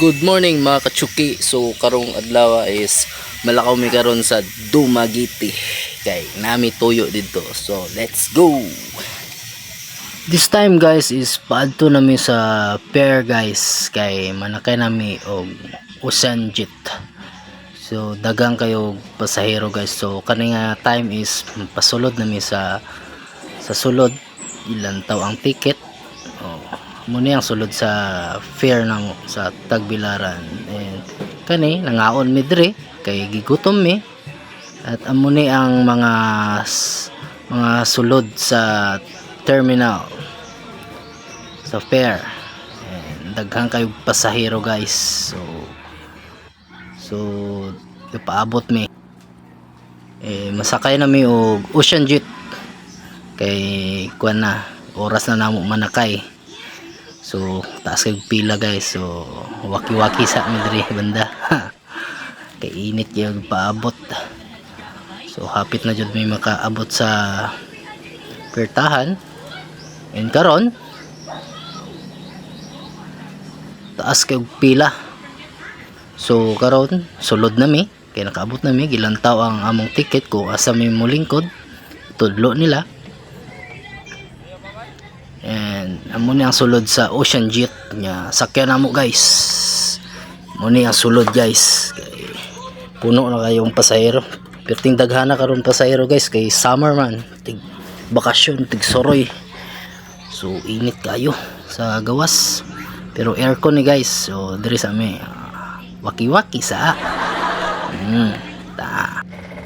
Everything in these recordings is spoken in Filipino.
Good morning mga kachuki. So karong adlaw is malakaw mi karon sa Dumaguete. Kay nami tuyo dito. So let's go. This time guys is paadto nami sa pier guys. Kay manakay nami og Ocean Jet. So dagang kayo pasahero guys. So kani nga time is pasulod nami sa sulod. Ilan taw ang ticket. Muna ang sulod sa fair namo sa Tagbilaran, and kani nangaon mi dire kay gigutom mi, at amo ni ang mga sulod sa terminal sa fair, and daghang kayo pasahero guys. So paabot mi, masakay na mi og Ocean Jet kay kuan na oras na namo manakay. So taas kay pila guys. So waki-waki sa midri banda. Kay init yung paabot. So hapit na jud may makaabot sa pertahan. And karon taas kay pila. So karon sulod na mi kay nakaabot na mi, gilantaw ang among ticket ko asa mi mulingkod tudlo nila. And amo ni ang sulod sa Ocean Jet nya sakyan namo guys. Amo ni ang sulod guys. Kay puno na kayong pasahero. Perting daghana karon pasahero guys kay summer man, tig bakasyon, tig soroy. So init kayo sa gawas. Pero aircon ni guys. So diri sa mi waki-waki sa.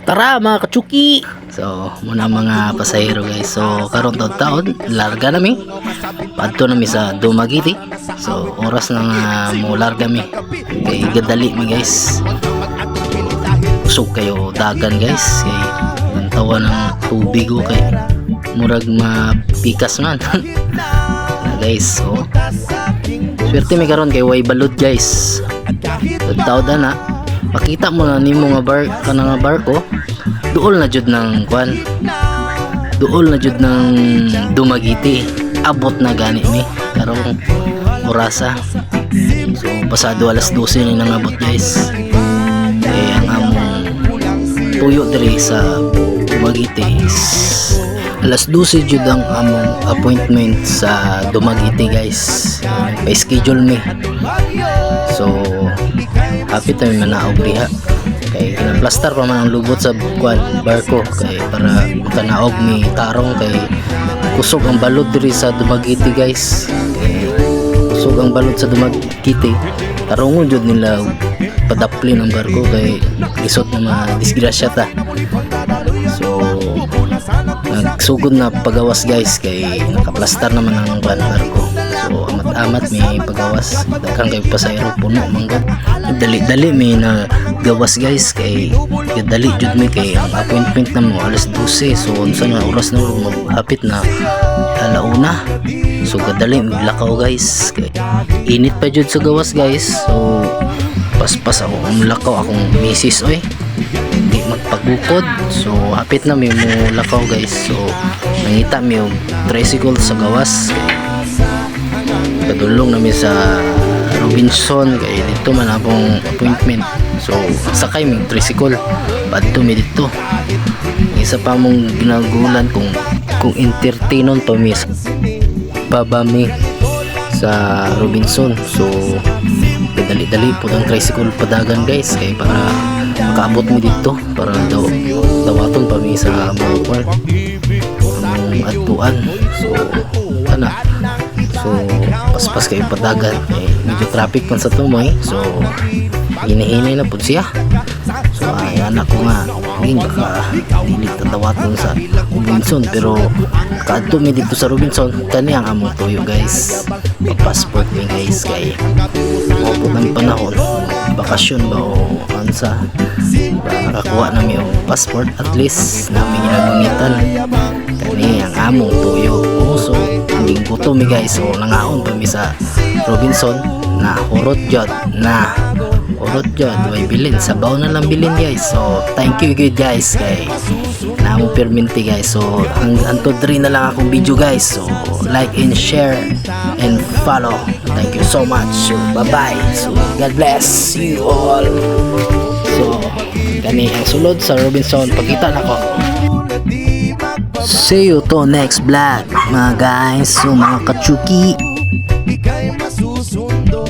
Tara mga kachuki. So muna mga pasahero guys. So karon taon larga nami. Padto nami sa Dumaguete. So oras na nga mo larga mi. Kay gadali mi guys. Usog kayo dagan guys. Kay tawa ng tubig ko kay murag mapikas man. Guys, so swerte mi karon kay way balod guys. Tawd na makita mo na nimo nga kanang barko duol na jud ng kwan, duol na jud ng Dumaguete. Abot na gani mi karong orasa. So pasado alas 12 ni nangabot guys. Ang among tuyo diri sa Dumaguete is alas 12 jud ang among appointment sa Dumaguete guys. Pa-schedule mi. So happy tayo manaog diha kay pinaplastar pa man ang lubot sa barko kay para makanaog mi tarong kay kusog ang balod diri sa Dumaguete guys. Kay kusog ang balod sa Dumaguete, tarongon jud nila padaplin ang barko kay lisod na madisgrasya ta. So nagsugod na pagawas guys kay nakaplastar naman ang barko. So amat-amat may pagawas, daghang kay pasahero, puno manggod. Dali-dali may na gawas guys kay dali jud mi kay ang appointment na mo alas 12. So unsa na oras na maghapit na alauna. So kadali maglakaw guys kay init pa jud sa gawas guys. So paspas ako umlakaw akong misis oy, hindi magpagukod. So hapit na mi mo lakaw guys. So nangita mi og tricycle sa gawas. Padulong namin sa Robinson kay dito man akong appointment. So sakay mi tricycle padto mi dito. Isa pa mong ginagulan kung entertainon pa mi baba mi sa Robinson. So dali-dali po ang tricycle padagan guys kay para makaabot mi dito para dawaton pa mi sa among atuan. So ana, so paspas kayo padagan medyo traffic man sa tumoy. So hinihinay na po siya. So ay anak ko nga hindi baka hindi tatawaton sa Robinson, pero kadto mi dito sa Robinson kani ang among tuyo guys. Passport mi guys kay mabot ng panahon bakasyon ba o ansa nakakuha na mi og passport, at least namin ginabangitan kani ang among tuyo. So hindi guto mi guys. So nangaon pa mi sa Robinson na urot jud way bilin sabaw na lang bilin guys. So thank you good guys kay namo perminti guys. So hangtod rin na lang akong video guys. So like and share and follow. thank you so much. So bye bye. So God bless you all. So kani ang sulod sa Robinson, pagkita na ko. See you to next vlog mga guys. So mga kachuki, Ika'y masusundo.